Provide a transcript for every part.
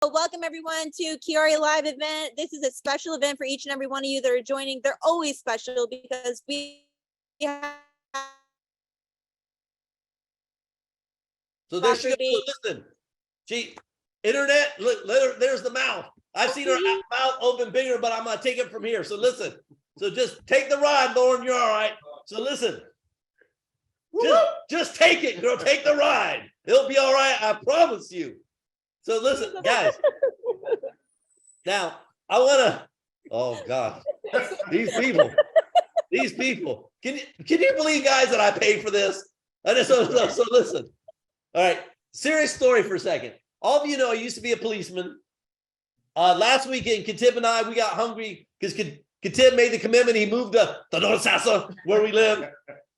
Welcome everyone to QuiAri Live event. This is a special event for each and every one of you that are joining. They're always special because we have So there she goes. Listen, internet, look, there's the mouth. I've seen her mouth open bigger, but I'm gonna take it from here. So listen. So just take the ride, Lauren. You're all right. So listen. Just take it, girl. Take the ride. It'll be all right. I promise you. So listen, guys. Now I wanna. Oh God, these people. Can you believe, guys, that I paid for this? So listen. All right, serious story for a second. All of you know I used to be a policeman. Last weekend, Katib and I, we got hungry because Katib made the commitment. He moved to North Sassa, where we live.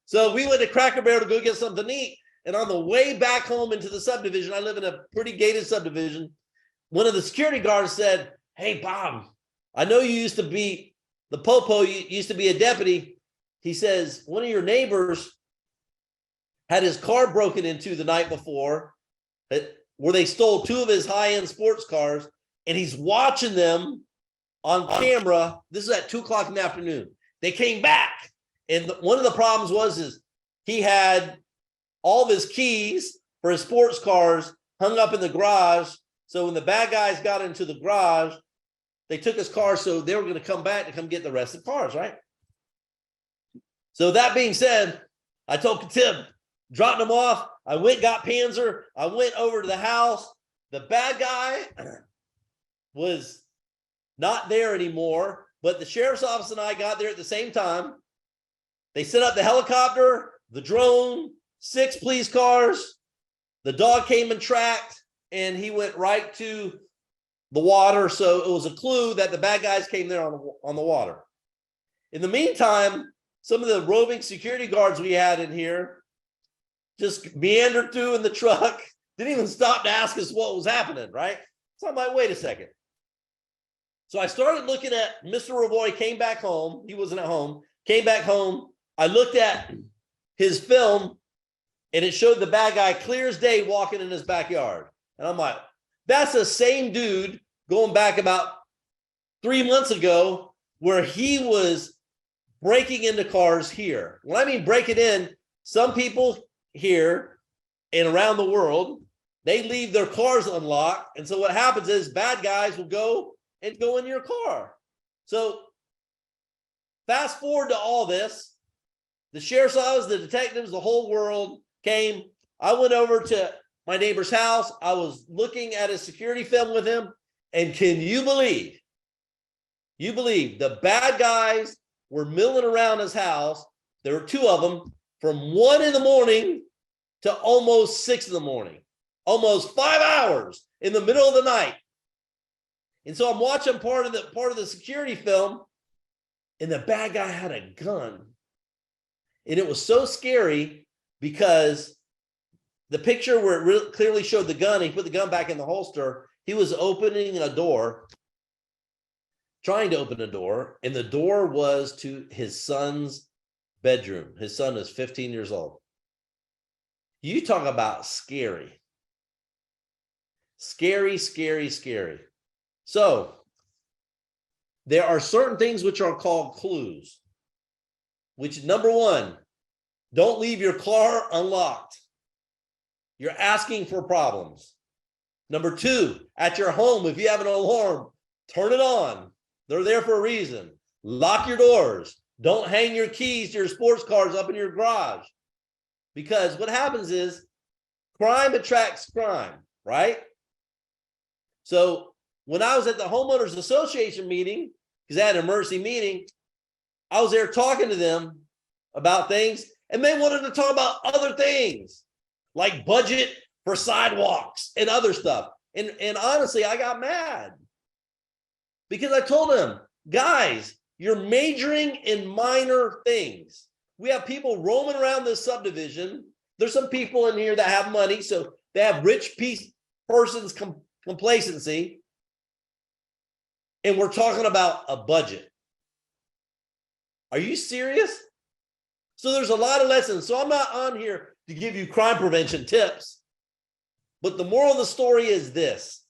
So we went to Cracker Barrel to go get something to eat. And on the way back home into the subdivision, I live in a pretty gated subdivision. One of the security guards said, "Hey, Bob, I know you used to be the popo, you used to be a deputy." He says, "One of your neighbors had his car broken into the night before, where they stole two of his high-end sports cars, and he's watching them on camera." This is at 2:00 in the afternoon. They came back, and one of the problems was he had all of his keys for his sports cars hung up in the garage. So when the bad guys got into the garage, they took his car, so they were going to come back to come get the rest of the cars, right? So that being said, I told Katib, dropped him off. I went, got Panzer. I went over to the house. The bad guy was not there anymore, but the sheriff's office and I got there at the same time. They set up the helicopter, the drone, 6 police cars. The dog came and tracked, and he went right to the water. So it was a clue that the bad guys came there on the water. In the meantime, some of the roving security guards we had in here just meandered through in the truck, didn't even stop to ask us what was happening, right? So I'm like, wait a second. So I started looking at Mr. Ravoy, came back home. He wasn't at home, came back home. I looked at his film, and it showed the bad guy clear as day walking in his backyard. And I'm like, that's the same dude going back about 3 months ago where he was breaking into cars here. When I mean breaking in, some people here and around the world, they leave their cars unlocked. And so what happens is bad guys will go in your car. So fast forward to all this, the sheriff's office, the detectives, the whole world came. I went over to my neighbor's house. I was looking at his security film with him. And can you believe the bad guys were milling around his house? There were 2 of them from 1 in the morning to almost 6 in the morning, almost 5 hours in the middle of the night. And so I'm watching part of the security film, and the bad guy had a gun. And it was so scary because the picture where it really clearly showed the gun, he put the gun back in the holster. He was opening a door, trying to open a door, and the door was to his son's bedroom. His son is 15 years old. You talk about scary. Scary, scary, scary. So there are certain things which are called clues, which number 1, don't leave your car unlocked. You're asking for problems. Number 2, at your home, if you have an alarm, turn it on. They're there for a reason. Lock your doors. Don't hang your keys to your sports cars up in your garage. Because what happens is crime attracts crime, right? So when I was at the homeowners association meeting, because I had an emergency meeting, I was there talking to them about things, and they wanted to talk about other things like budget for sidewalks and other stuff. And honestly, I got mad because I told them, guys, you're majoring in minor things. We have people roaming around this subdivision. There's some people in here that have money, so they have rich person's complacency. And we're talking about a budget. Are you serious? So there's a lot of lessons. So I'm not on here to give you crime prevention tips. But the moral of the story is this.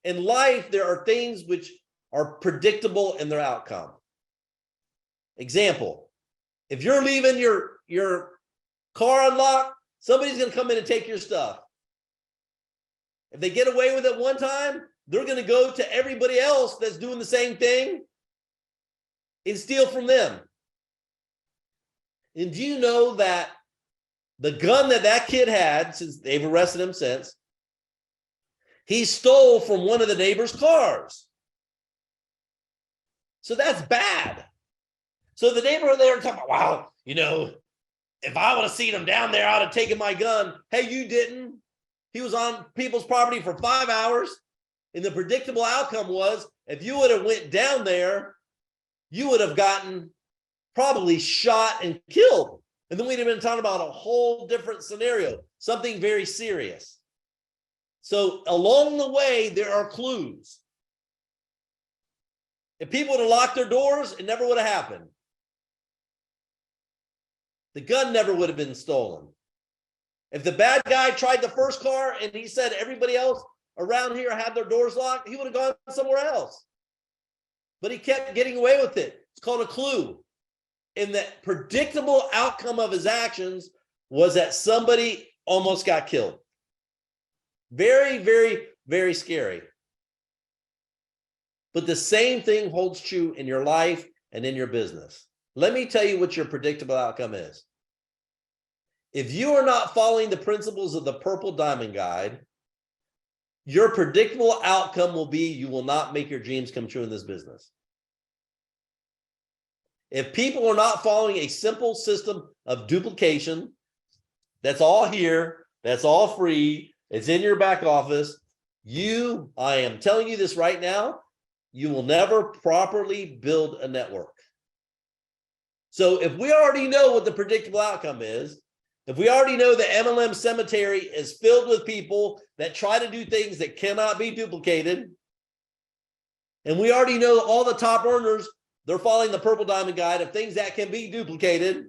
In life, there are things which are predictable in their outcome. Example, if you're leaving your car unlocked, somebody's going to come in and take your stuff. If they get away with it one time, they're going to go to everybody else that's doing the same thing and steal from them. And do you know that the gun that kid had, since they've arrested him since, he stole from one of the neighbor's cars. So that's bad. So the neighbor there talking about, wow, you know, if I would have seen him down there, I'd have taken my gun. Hey, you didn't. He was on people's property for 5 hours. And the predictable outcome was, if you would have went down there, you would have gotten probably shot and killed. And then we'd have been talking about a whole different scenario, something very serious. So along the way, there are clues. If people would have locked their doors, it never would have happened. The gun never would have been stolen. If the bad guy tried the first car and he said everybody else around here had their doors locked, he would have gone somewhere else. But he kept getting away with it. It's called a clue. And the predictable outcome of his actions was that somebody almost got killed. Very, very, very scary. But the same thing holds true in your life and in your business. Let me tell you what your predictable outcome is. If you are not following the principles of the Purple Diamond Guide, your predictable outcome will be you will not make your dreams come true in this business. If people are not following a simple system of duplication, that's all here, that's all free, it's in your back office, I am telling you this right now, you will never properly build a network. So if we already know what the predictable outcome is, if we already know the MLM cemetery is filled with people that try to do things that cannot be duplicated, and we already know all the top earners, they're following the Purple Diamond Guide of things that can be duplicated,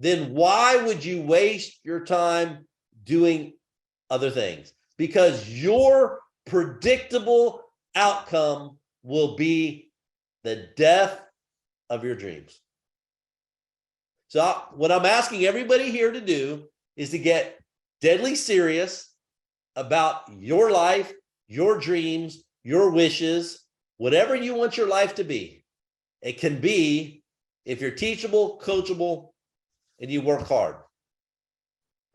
then why would you waste your time doing other things? Because your predictable outcome will be the death of your dreams. So what I'm asking everybody here to do is to get deadly serious about your life, your dreams, your wishes, whatever you want your life to be. It can be if you're teachable, coachable, and you work hard.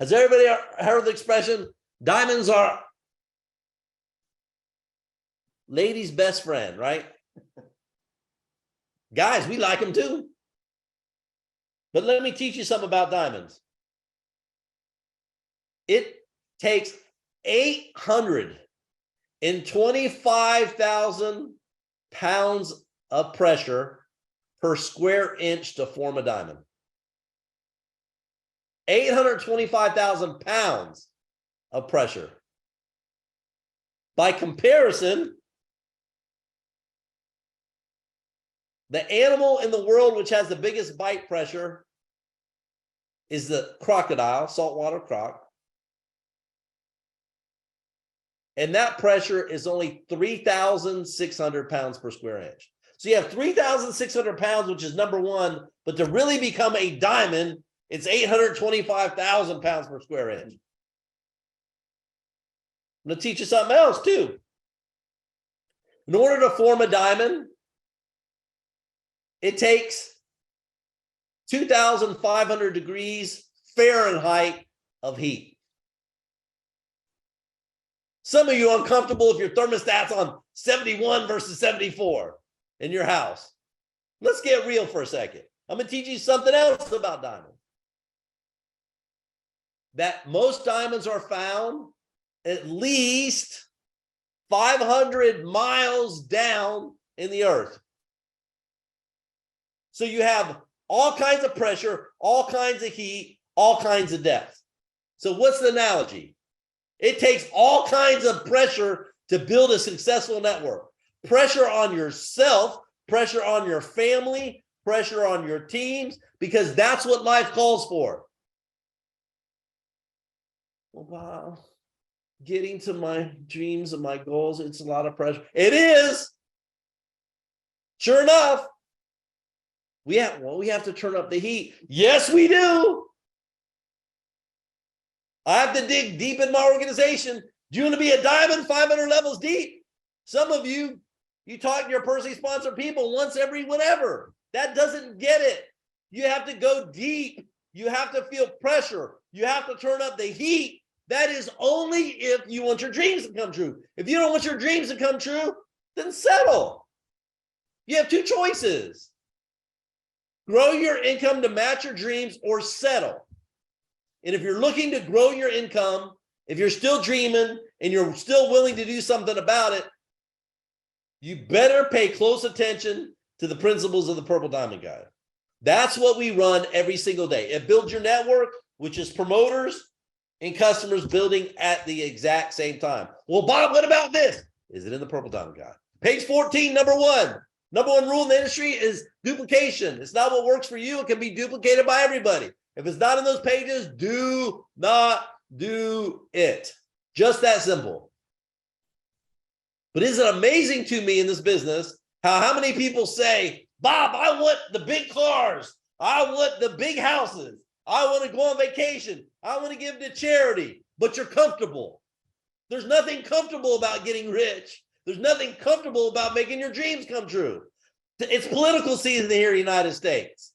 Has everybody heard the expression, diamonds are ladies' best friend, right? Guys, we like them too. But let me teach you something about diamonds. It takes 825,000 pounds of pressure per square inch to form a diamond. 825,000 pounds of pressure. By comparison, the animal in the world which has the biggest bite pressure is the crocodile, saltwater croc. And that pressure is only 3,600 pounds per square inch. So you have 3,600 pounds, which is number one, but to really become a diamond, it's 825,000 pounds per square inch. I'm going to teach you something else too. In order to form a diamond, it takes 2,500 degrees Fahrenheit of heat. Some of you are uncomfortable if your thermostat's on 71 versus 74 in your house. Let's get real for a second. I'm going to teach you something else about diamonds. That most diamonds are found at least 500 miles down in the earth. So you have all kinds of pressure, all kinds of heat, all kinds of depth. So what's the analogy? It takes all kinds of pressure to build a successful network. Pressure on yourself, pressure on your family, pressure on your teams, because that's what life calls for. Well, getting to my dreams and my goals, it's a lot of pressure. It is. Sure enough, we have to turn up the heat. Yes, we do. I have to dig deep in my organization. Do you want to be a diamond 500 levels deep? Some of you talk to your personally sponsored people once every whatever. That doesn't get it. You have to go deep. You have to feel pressure. You have to turn up the heat. That is only if you want your dreams to come true. If you don't want your dreams to come true, then settle. You have two choices. Grow your income to match your dreams or settle. And if you're looking to grow your income, if you're still dreaming and you're still willing to do something about it, you better pay close attention to the principles of the Purple Diamond Guide. That's what we run every single day. It builds your network, which is promoters and customers building at the exact same time. Well, Bob, what about this? Is it in the Purple Diamond Guide? Page 14, number one. Number one rule in the industry is duplication. It's not what works for you. It can be duplicated by everybody. If it's not in those pages, do not do it. Just that simple. But isn't it amazing to me in this business how many people say, Bob, I want the big cars. I want the big houses. I want to go on vacation. I want to give to charity, but you're comfortable. There's nothing comfortable about getting rich. There's nothing comfortable about making your dreams come true. It's political season here in the United States.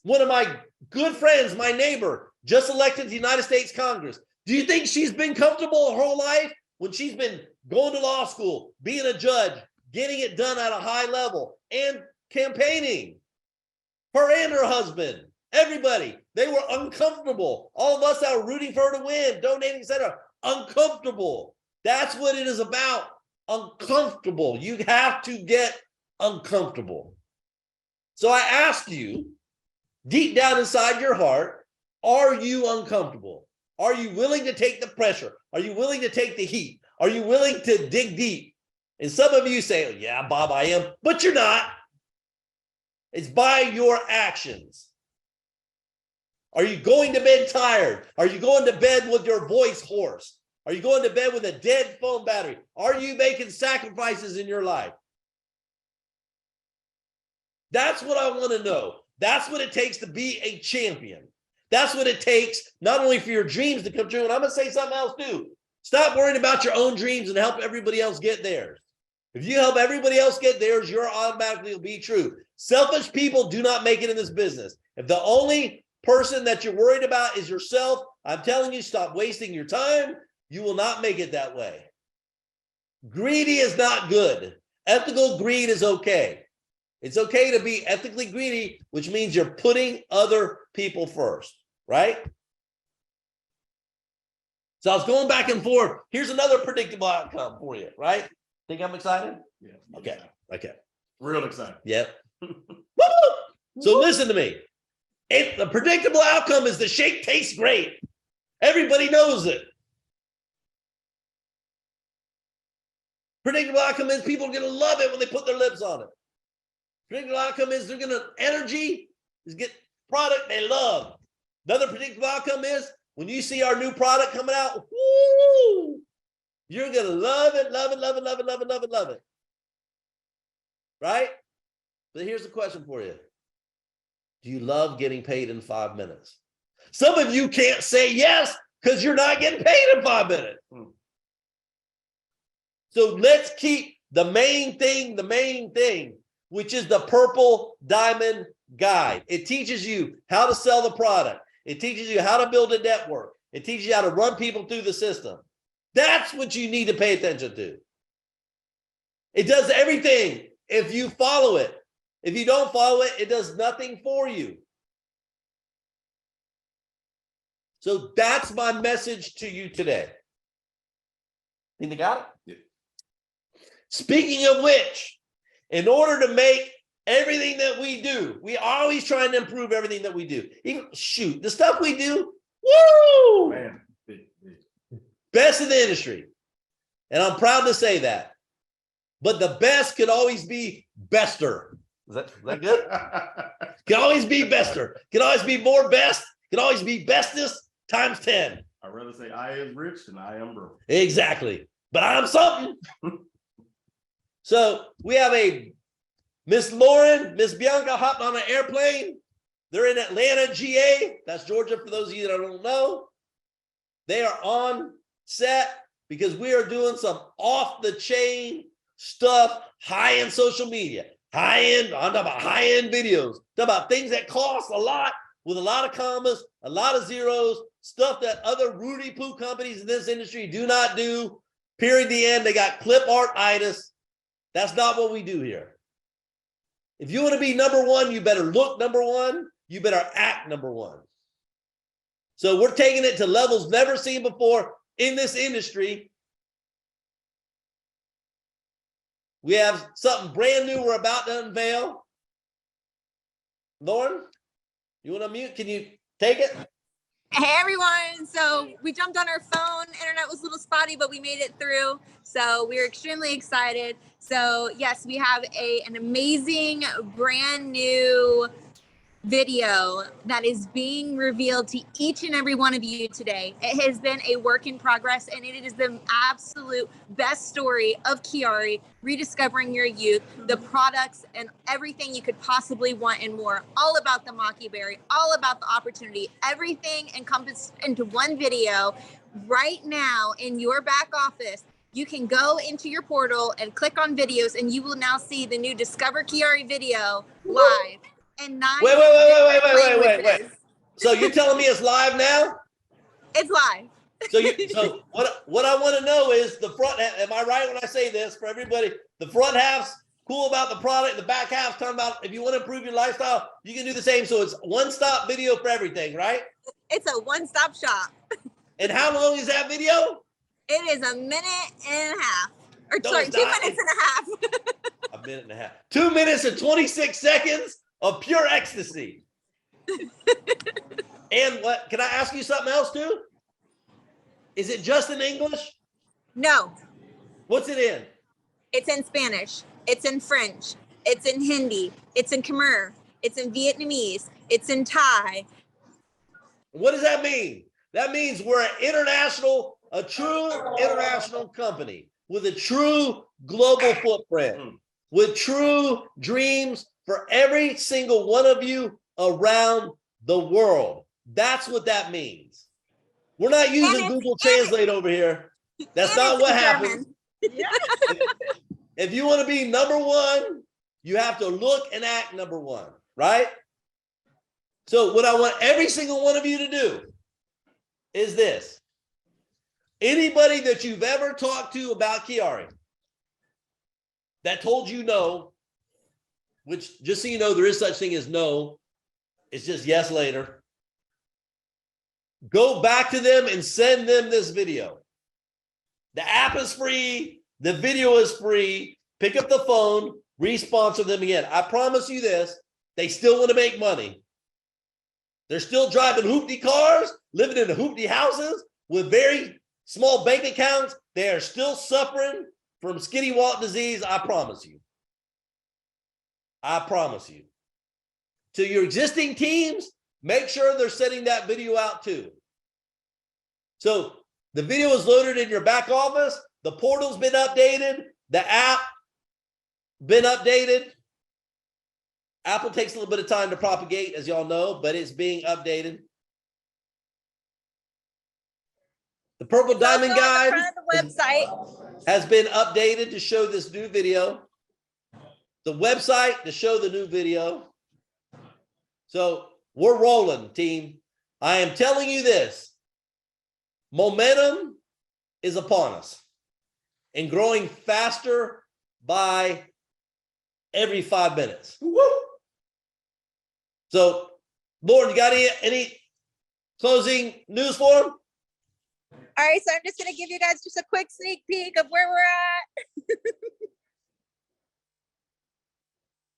One of my good friends, my neighbor, just elected to the United States Congress. Do you think she's been comfortable her whole life when she's been going to law school, being a judge, getting it done at a high level, and campaigning? Her and her husband, everybody, they were uncomfortable. All of us that were rooting for her to win, donating, etc., uncomfortable. That's what it is about. Uncomfortable. You have to get uncomfortable. So I ask you, deep down inside your heart, are you uncomfortable? Are you willing to take the pressure? Are you willing to take the heat? Are you willing to dig deep? And some of you say, oh, yeah, Bob, I am, but you're not. It's by your actions. Are you going to bed tired? Are you going to bed with your voice hoarse? Are you going to bed with a dead phone battery? Are you making sacrifices in your life? That's what I want to know. That's what it takes to be a champion. That's what it takes, not only for your dreams to come true, and I'm going to say something else too. Stop worrying about your own dreams and help everybody else get theirs. If you help everybody else get theirs, you're automatically will be true. Selfish people do not make it in this business. If the only person that you're worried about is yourself, I'm telling you, stop wasting your time. You will not make it that way. Greedy is not good. Ethical greed is okay. It's okay to be ethically greedy, which means you're putting other people first, right? So I was going back and forth. Here's another predictable outcome for you, right? Think I'm excited? Yeah. Okay. Real excited. Yep. So listen to me. The predictable outcome is the shake tastes great. Everybody knows it. Predictable outcome is people are going to love it when they put their lips on it. Predictable outcome is they're going to energy is get product they love. Another predictable outcome is when you see our new product coming out, woo, you're going to love it, love it, love it, love it, love it, love it, love it. Right? But here's the question for you. Do you love getting paid in 5 minutes? Some of you can't say yes because you're not getting paid in 5 minutes. So let's keep the main thing, which is the Purple Diamond Guide. It teaches you how to sell the product. It teaches you how to build a network. It teaches you how to run people through the system. That's what you need to pay attention to. It does everything if you follow it. If you don't follow it, it does nothing for you. So that's my message to you today. Think you got it? Yeah. Speaking of which, in order to make everything that we do, we are always trying to improve everything that we do. Even the stuff we do, woo! Man. Best in the industry. And I'm proud to say that. But the best could always be bester. Is that good? Can always be bester. Can always be more best. Can always be bestest times 10. I'd rather say I is rich than I am broke. Exactly. But I'm something. So we have a Miss Lauren, Miss Bianca hopped on an airplane. They're in Atlanta, GA. That's Georgia, for those of you that don't know. They are on set because we are doing some off-the-chain stuff, high-end social media, high-end, I'm talking about high-end videos, talking about things that cost a lot with a lot of commas, a lot of zeros, stuff that other Rudy Poo companies in this industry do not do. Period, the end. They got clip art-itis. That's not what we do here. If you want to be number one, you better look number one. You better act number one. So we're taking it to levels never seen before in this industry. We have something brand new we're about to unveil. Lauren, you want to mute? Can you take it? Hey everyone, so we jumped on our phone, internet was a little spotty, but we made it through. So we're extremely excited. So yes, we have an amazing brand new video that is being revealed to each and every one of you today. It has been a work in progress, and it is the absolute best story of QuiAri, rediscovering your youth, the products and everything you could possibly want and more, all about the Mockyberry, all about the opportunity, everything encompassed into one video right now in your back office. You can go into your portal and click on videos, and you will now see the new Discover QuiAri video live. And 9 Wait. So you're telling me it's live now? It's live. So what I want to know is the front. Am I right when I say this for everybody? The front half's cool about the product. The back half's talking about if you want to improve your lifestyle, you can do the same. So it's one-stop video for everything, right? It's a one-stop shop. And how long is that video? It is a minute and a half. Or No, sorry, it's 2 not. minutes and a half. A minute and a half. 2 minutes and 26 seconds of pure ecstasy. And what? Can I ask you something else too? Is it just in English? No. What's it in? It's in Spanish. It's in French. It's in Hindi. It's in Khmer. It's in Vietnamese. It's in Thai. What does that mean? That means we're a true international company with a true global footprint, with true dreams for every single one of you around the world. That's what that means. We're not using Google Translate over here. That's not what happens. Yeah. If you want to be number one, you have to look and act number one, right? So what I want every single one of you to do is this. Anybody that you've ever talked to about QuiAri that told you no, which just so you know, there is such thing as no, it's just yes later. Go back to them and send them this video. The app is free. The video is free. Pick up the phone, re-sponsor them again. I promise you this, they still want to make money. They're still driving hoopty cars, living in hoopty houses with very small bank accounts. They are still suffering from skinny wallet disease. I promise you. I promise you. To your existing teams, make sure they're sending that video out too. So the video is loaded in your back office. The portal's been updated. The app been updated. Apple takes a little bit of time to propagate, as y'all know, but it's being updated. The Purple Diamond Guide has been updated to show this new video. The website to show the new video. So we're rolling, team. I am telling you this. Momentum is upon us and growing faster by every 5 minutes. Woo! So, Lauren, you got any closing news for them? All right, so I'm just going to give you guys just a quick sneak peek of where we're at.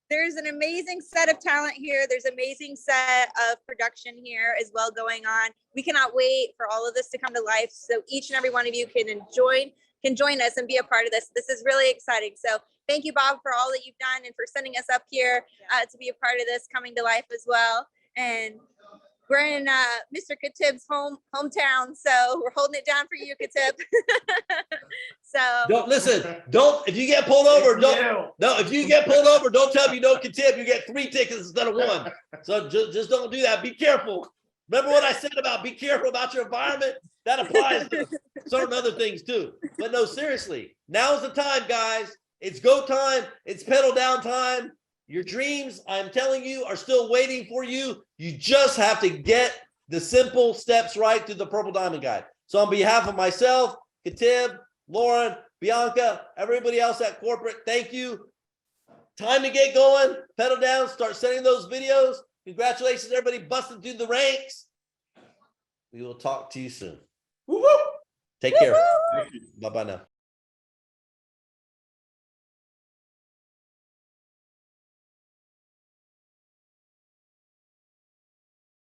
There's an amazing set of talent here. There's an amazing set of production here as well going on. We cannot wait for all of this to come to life so each and every one of you can join us and be a part of this. This is really exciting. So thank you, Bob, for all that you've done and for sending us up here to be a part of this coming to life as well. And we're in Mr. Katib's hometown, so we're holding it down for you, Katib. So Don't listen. Don't if you get pulled over, if you get pulled over, don't tell me no Katib. You get 3 tickets instead of 1. So just don't do that. Be careful. Remember what I said about be careful about your environment? That applies to certain other things too. But no, seriously, now's the time, guys. It's go time. It's pedal down time. Your dreams, I'm telling you, are still waiting for you. You just have to get the simple steps right through the Purple Diamond Guide. So on behalf of myself, Katib, Lauren, Bianca, everybody else at corporate, thank you. Time to get going. Pedal down. Start sending those videos. Congratulations, everybody busting through the ranks. We will talk to you soon. Woo-hoo. Take care. Bye-bye now.